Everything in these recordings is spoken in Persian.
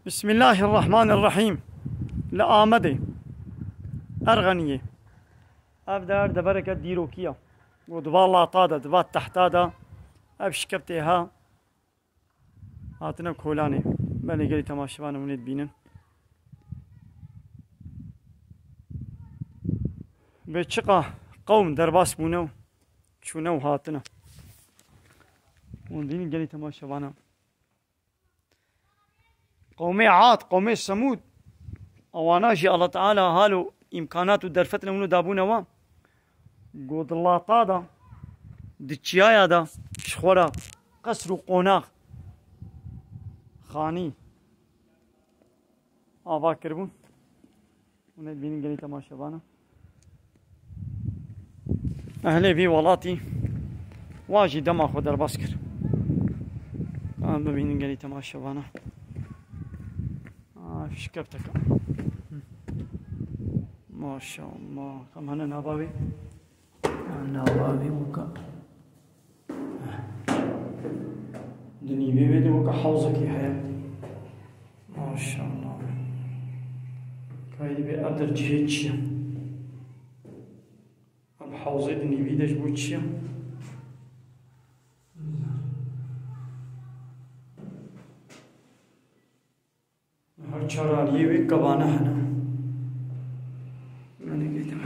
بسم الله الرحمن الرحيم. لآمده أرغنية أبدأ دبركة ديروكية ودبا الله طادة دبا تحتادا أبشكبتها هاتنا كولاني بني قلي تماشبانا منيد بينن بشقة قوم درباس بونو شونو هاتنا ونبين قلي تماشبانا قومي عاد قومي سمود اوانا جي الله تعالى هالو امكانات درفتنا منو دابونا وا قود الله طادا دتشيايا دا شخورا قصر وقوناغ خاني آبا كربون ونید بینین گلی تماشاوانا اهلی بی ولاتي واجي دما خود در بس کر ببینین گلی تماشاوانا شكبتك ما شاء الله. كم هنا نبابي وكا دني بيبي وكا حوزك يا حياتي ما شاء الله. كايدي بقدر جهتشيا اب حوزي دني بيدش بوتشيا هر چارانیه وی کبانه هنه من گیتم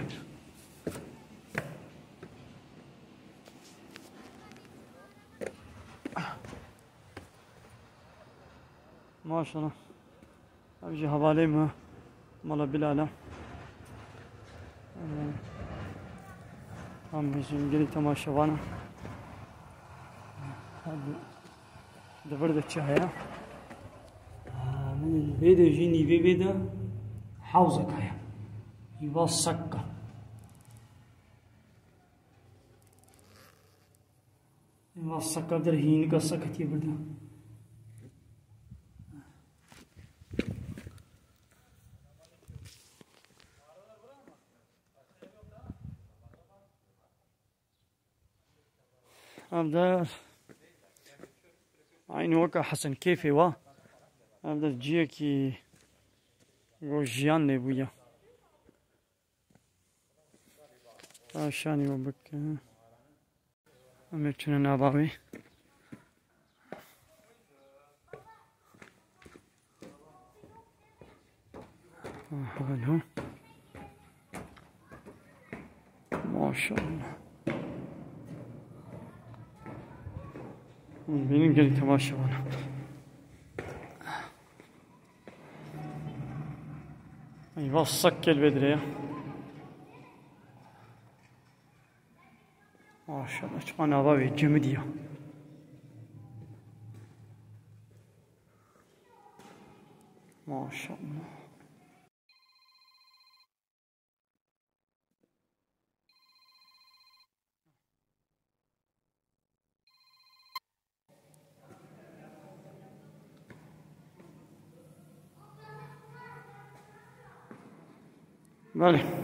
ما شاء الله. ابجي حوالي ما مالا بلالا هم بيجي گلی تماشاوانا دبرده چه هيا بيدا جيني بيدا حوزك هيا يبقى السكة يبقى السكة در هينك السكة تيبدا أبدأ عين وكا حسن كيفي وا أبدأ جيكي روجيان نبويا عشاني وبك أمرتنا ناباوي حاله ما شاء الله. بينين قلت ما شاء الله. ايوه الصك البدرية ما شاء الله. انا بابي جمدية ما شاء الله. Vale.